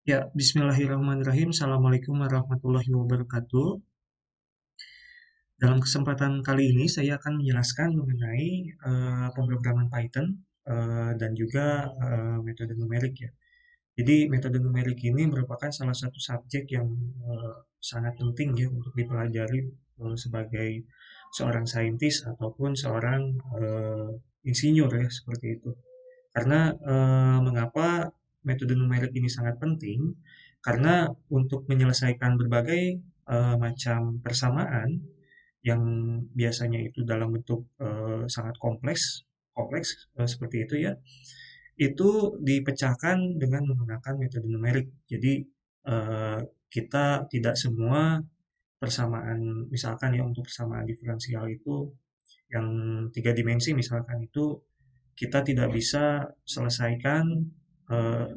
Ya, bismillahirrahmanirrahim. Assalamualaikum warahmatullahi wabarakatuh. Dalam kesempatan kali ini saya akan menjelaskan mengenai pemrograman Python dan juga metode numerik ya. Jadi metode numerik ini merupakan salah satu subjek yang sangat penting ya untuk dipelajari sebagai seorang saintis ataupun seorang insinyur ya seperti itu. Karena mengapa metode numerik ini sangat penting? Karena untuk menyelesaikan berbagai macam persamaan yang biasanya itu dalam bentuk sangat kompleks, kompleks seperti itu ya, itu dipecahkan dengan menggunakan metode numerik. Jadi kita tidak semua persamaan, misalkan ya untuk persamaan diferensial itu yang tiga dimensi misalkan itu kita tidak bisa selesaikan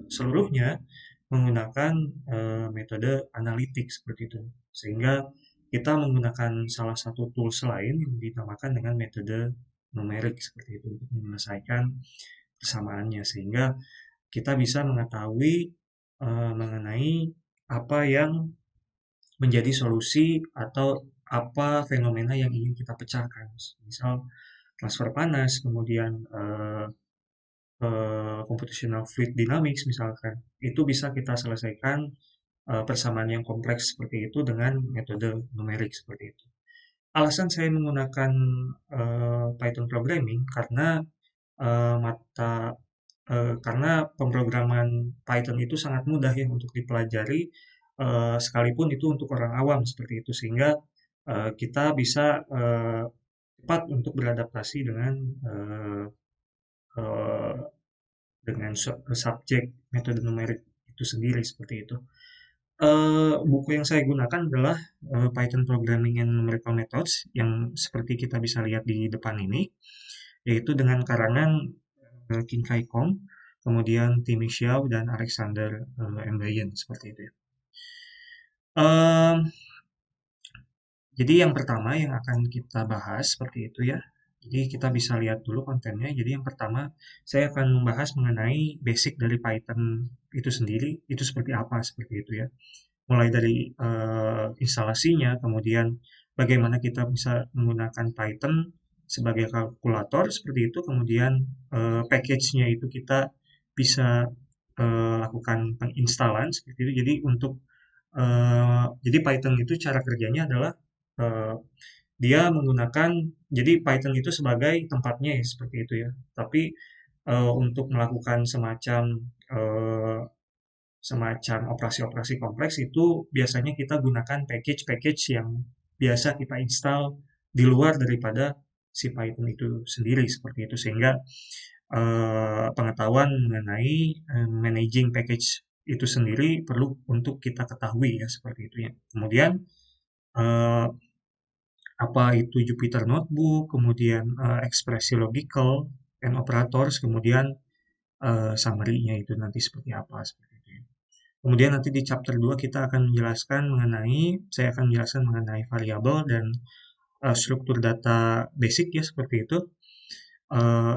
seluruhnya menggunakan metode analitik seperti itu. Sehingga kita menggunakan salah satu tools lain yang dinamakan dengan metode numerik seperti itu untuk menyelesaikan persamaannya sehingga kita bisa mengetahui mengenai apa yang menjadi solusi atau apa fenomena yang ingin kita pecahkan. Misal transfer panas, kemudian computational fluid dynamics misalkan, itu bisa kita selesaikan persamaan yang kompleks seperti itu dengan metode numerik seperti itu. Alasan saya menggunakan Python programming karena mata karena pemrograman Python itu sangat mudah ya untuk dipelajari sekalipun itu untuk orang awam seperti itu sehingga kita bisa cepat untuk beradaptasi eh, eh, dengan subjek metode numerik itu sendiri seperti itu. Buku yang saya gunakan adalah Python Programming and Numerical Methods yang seperti kita bisa lihat di depan ini, yaitu dengan karangan King Kai Kong, kemudian Timmy Xiao dan Alexander Mbayen seperti itu ya. Em, jadi yang pertama yang akan kita bahas seperti itu ya. Jadi kita bisa lihat dulu kontennya. Jadi yang pertama saya akan membahas mengenai basic dari Python itu sendiri, itu seperti apa seperti itu ya. Mulai dari instalasinya, kemudian bagaimana kita bisa menggunakan Python sebagai kalkulator seperti itu, kemudian package-nya itu kita bisa lakukan penginstalan seperti itu. Jadi untuk jadi Python itu cara kerjanya adalah eh, dia menggunakan jadi Python itu sebagai tempatnya ya seperti itu ya. Tapi untuk melakukan eh, semacam operasi-operasi kompleks itu biasanya kita gunakan package-package yang biasa kita install di luar daripada si Python itu sendiri seperti itu sehingga pengetahuan mengenai managing package itu sendiri perlu untuk kita ketahui ya seperti itu ya. Kemudian eh, apa itu Jupyter Notebook, kemudian ekspresi logical and operators, kemudian summary-nya itu nanti seperti apa seperti itu ya. Kemudian nanti di chapter 2 kita akan menjelaskan mengenai, saya akan menjelaskan mengenai variabel dan struktur data basic ya seperti itu.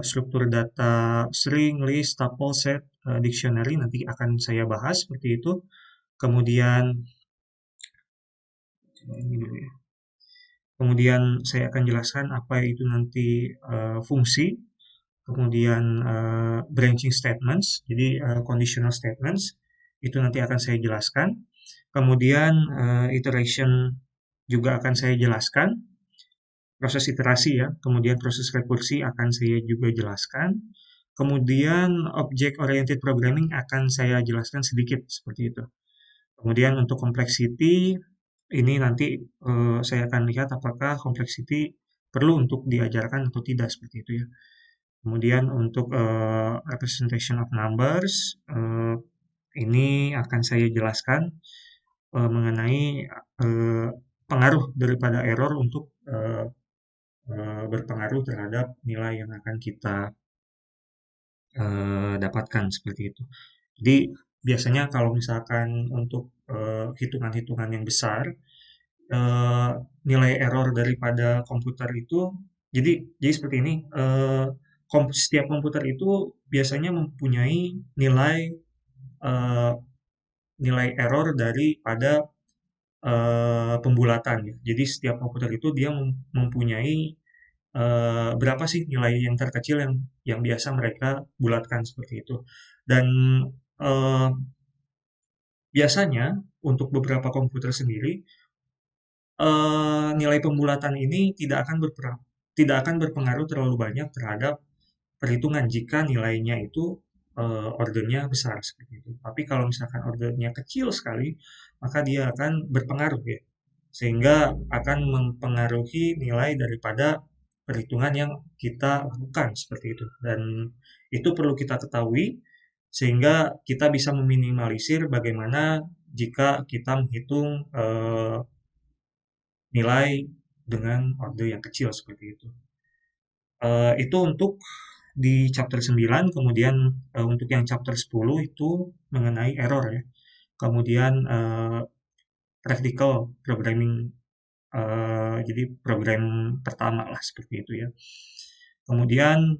Struktur data string, list, tuple, set, dictionary nanti akan saya bahas seperti itu. Kemudian ini dulu ya. Kemudian saya akan jelaskan apa itu nanti fungsi, kemudian branching statements, jadi conditional statements itu nanti akan saya jelaskan. Kemudian iteration juga akan saya jelaskan, proses iterasi ya, kemudian proses rekursi akan saya juga jelaskan. Kemudian object oriented programming akan saya jelaskan sedikit seperti itu. Kemudian untuk complexity ini nanti saya akan lihat apakah complexity perlu untuk diajarkan atau tidak seperti itu ya. Kemudian untuk representation of numbers ini akan saya jelaskan mengenai eh, pengaruh daripada error untuk berpengaruh terhadap nilai yang akan kita dapatkan seperti itu. Jadi biasanya kalau misalkan untuk hitungan-hitungan yang besar, eh, nilai error daripada komputer itu, jadi seperti ini, setiap komputer itu biasanya mempunyai nilai eh, nilai error daripada pembulatan ya. Jadi setiap komputer itu dia mempunyai berapa sih nilai yang terkecil yang biasa mereka bulatkan seperti itu. Dan eh, biasanya untuk beberapa komputer sendiri nilai pembulatan ini tidak akan berpengaruh terlalu banyak terhadap perhitungan jika nilainya itu ordernya besar seperti itu. Tapi kalau misalkan ordernya kecil sekali, maka dia akan berpengaruh ya, sehingga akan mempengaruhi nilai daripada perhitungan yang kita lakukan seperti itu. Dan itu perlu kita ketahui sehingga kita bisa meminimalisir bagaimana jika kita menghitung nilai dengan order yang kecil seperti itu. Itu untuk di chapter 9, kemudian untuk yang chapter 10 itu mengenai error ya. Kemudian practical programming, jadi program pertama lah seperti itu ya. Kemudian,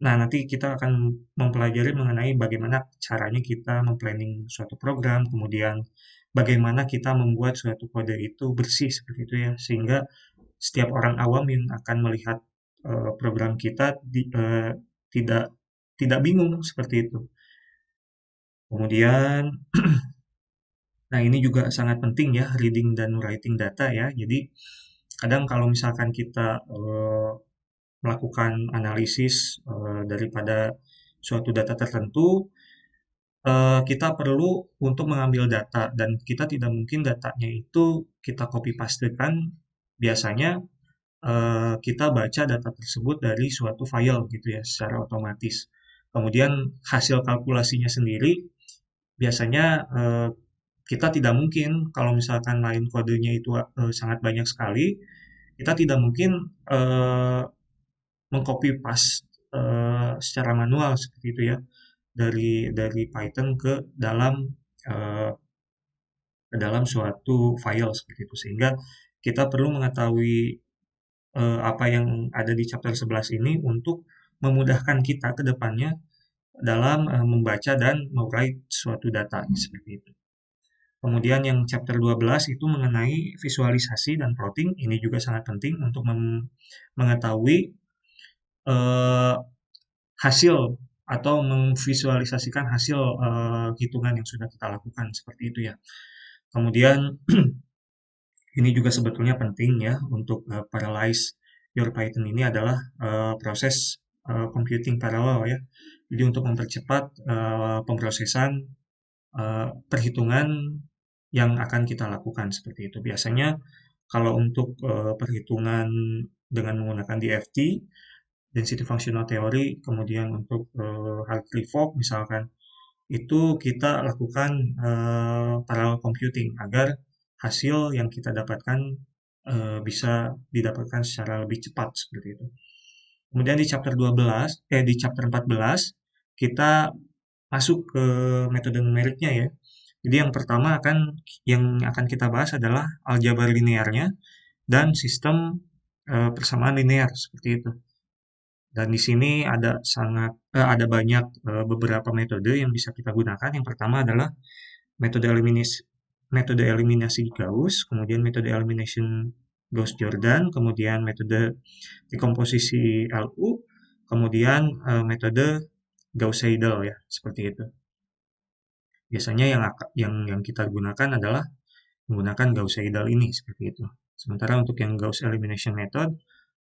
nah nanti kita akan mempelajari mengenai bagaimana caranya kita memplanning suatu program, kemudian bagaimana kita membuat suatu kode itu bersih seperti itu ya, sehingga setiap orang awam yang akan melihat program kita tidak tidak bingung seperti itu. Kemudian, nah ini juga sangat penting ya, reading dan writing data ya. Jadi kadang kalau misalkan kita melakukan analisis daripada suatu data tertentu, kita perlu untuk mengambil data dan kita tidak mungkin datanya itu kita copy pastekan. Biasanya kita baca data tersebut dari suatu file gitu ya secara otomatis. Kemudian hasil kalkulasinya sendiri biasanya kita tidak mungkin kalau misalkan line kodenya itu sangat banyak sekali, kita tidak mungkin mengcopy paste secara manual seperti itu ya dari Python eh, ke dalam suatu file seperti itu, sehingga kita perlu mengetahui apa yang ada di chapter 11 ini untuk memudahkan kita ke depannya dalam membaca dan mewrite suatu data seperti itu. Kemudian yang chapter 12 itu mengenai visualisasi dan plotting. Ini juga sangat penting untuk mengetahui eh, hasil atau memvisualisasikan hasil hitungan yang sudah kita lakukan seperti itu ya. Kemudian ini juga sebetulnya penting ya untuk parallelize your Python ini adalah proses computing parallel ya. Jadi untuk mempercepat pemrosesan perhitungan yang akan kita lakukan seperti itu. Biasanya kalau untuk perhitungan dengan menggunakan DFT, density functional theory, kemudian untuk Hartree-Fock misalkan, itu kita lakukan parallel computing agar hasil yang kita dapatkan bisa didapatkan secara lebih cepat seperti itu. Kemudian di chapter 12, di chapter 14 kita masuk ke metode numeriknya ya. Jadi yang pertama yang akan kita bahas adalah aljabar linearnya dan sistem persamaan linear seperti itu. Dan di sini ada banyak beberapa metode yang bisa kita gunakan. Yang pertama adalah metode eliminasi Gauss, kemudian metode elimination Gauss-Jordan, kemudian metode dekomposisi LU, kemudian metode Gauss-Seidel ya, seperti itu. Biasanya yang kita gunakan adalah menggunakan Gauss-Seidel ini seperti itu. Sementara untuk yang Gauss Elimination Method,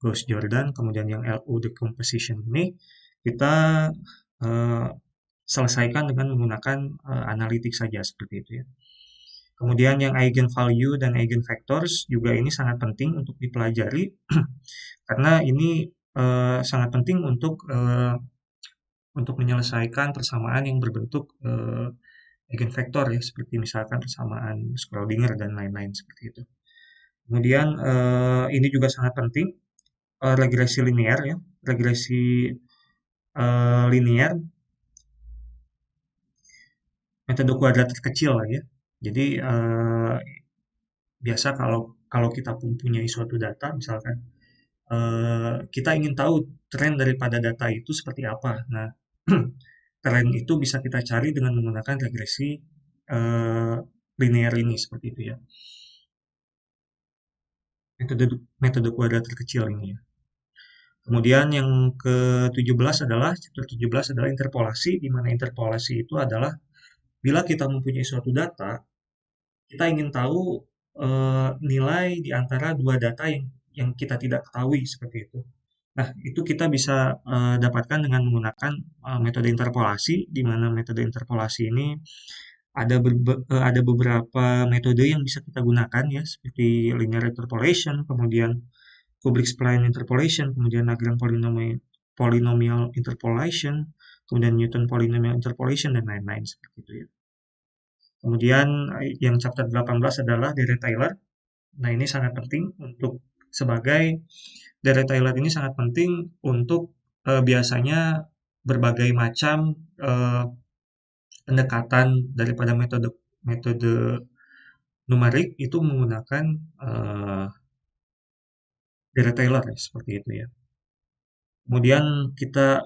Gauss-Jordan, kemudian yang LU Decomposition ini kita uh, selesaikan dengan menggunakan analitik saja seperti itu ya. Kemudian yang eigenvalue dan eigenvectors juga ini sangat penting untuk dipelajari karena ini sangat penting untuk menyelesaikan persamaan yang berbentuk eigenvektor ya, seperti misalkan persamaan Schrödinger dan lain-lain seperti itu. Kemudian ini juga sangat penting regresi linear ya, regresi linear, metode kuadratik kecil lah ya. Jadi biasa kalau kalau kita mempunyai suatu data, misalkan kita ingin tahu tren daripada data itu seperti apa. Nah, tren itu bisa kita cari dengan menggunakan regresi eh, linear ini seperti itu ya. Metode metode kuadrat terkecil ini ya. Kemudian yang ke-17 adalah chapter 17 adalah interpolasi, di mana interpolasi itu adalah bila kita mempunyai suatu data, kita ingin tahu nilai di antara dua data yang kita tidak ketahui seperti itu. Nah, itu kita bisa dapatkan dengan menggunakan metode interpolasi, di mana metode interpolasi ini ada beberapa metode yang bisa kita gunakan ya, seperti linear interpolation, kemudian Kubrick spline interpolation, kemudian Lagrange polynomial interpolation, kemudian Newton polynomial interpolation dan lain-lain seperti itu ya. Kemudian yang chapter 18 adalah Dirac-Taylor. Nah, ini sangat penting untuk sebagai Dirac-Taylor ini sangat penting untuk biasanya berbagai macam eh, pendekatan daripada metode metode numerik itu menggunakan eh, Dirac-Taylor ya, seperti itu ya. Kemudian kita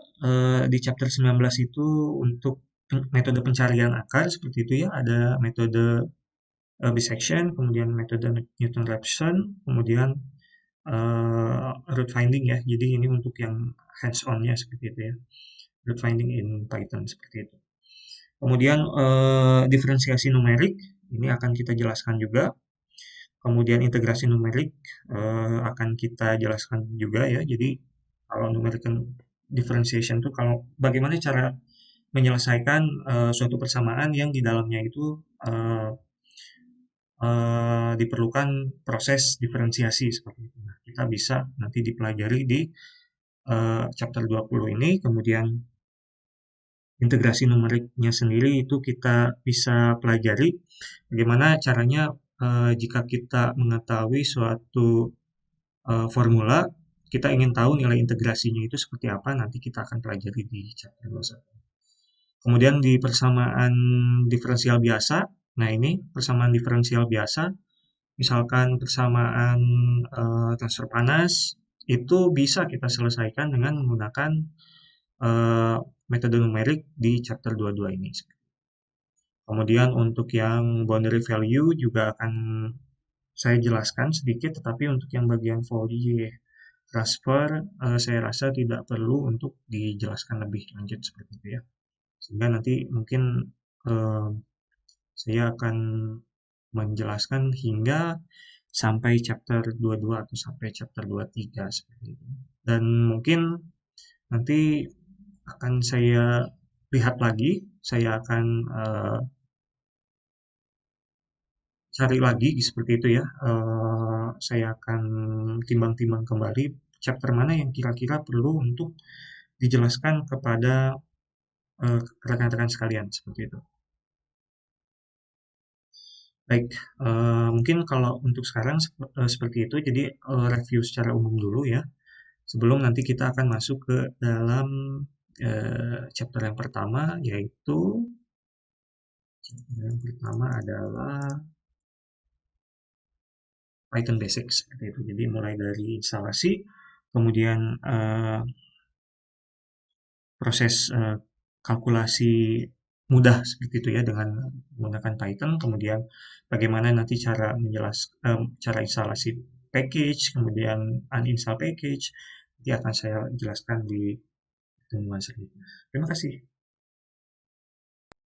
di chapter 19 itu untuk metode pencarian akar seperti itu ya, ada metode bisection, kemudian metode Newton-Raphson, kemudian root finding ya. Jadi ini untuk yang hands on-nya seperti itu ya. Root finding in Python seperti itu. Kemudian diferensiasi numerik ini akan kita jelaskan juga. Kemudian integrasi numerik akan kita jelaskan juga ya. Jadi kalau numerical differentiation itu kalau bagaimana cara menyelesaikan suatu persamaan yang di dalamnya itu diperlukan proses diferensiasi seperti itu. Nah, kita bisa nanti dipelajari di chapter 20 ini, kemudian integrasi numeriknya sendiri itu kita bisa pelajari bagaimana caranya jika kita mengetahui suatu formula, kita ingin tahu nilai integrasinya itu seperti apa, nanti kita akan pelajari di chapter 21. Kemudian di persamaan diferensial biasa, nah ini persamaan diferensial biasa, misalkan persamaan transfer panas, itu bisa kita selesaikan dengan menggunakan eh, metode numerik di chapter 22 ini. Kemudian untuk yang boundary value juga akan saya jelaskan sedikit, tetapi untuk yang bagian Fourier transfer saya rasa tidak perlu untuk dijelaskan lebih lanjut seperti itu ya. Sehingga nanti mungkin eh, saya akan menjelaskan hingga sampai chapter 22 atau sampai chapter 23 seperti itu. Dan mungkin nanti akan saya lihat lagi, saya akan cari lagi seperti itu ya. Saya akan timbang-timbang kembali chapter mana yang kira-kira perlu untuk dijelaskan kepada rekan-rekan sekalian seperti itu. Baik, mungkin kalau untuk sekarang seperti itu. Jadi review secara umum dulu ya. Sebelum nanti kita akan masuk ke dalam chapter yang pertama, yaitu chapter yang pertama adalah Python Basics seperti itu. Jadi mulai dari instalasi, kemudian proses kalkulasi mudah seperti itu ya dengan menggunakan Python, kemudian bagaimana nanti cara instalasi package, kemudian uninstall package, nanti akan saya jelaskan di pertemuan selanjutnya. Terima kasih.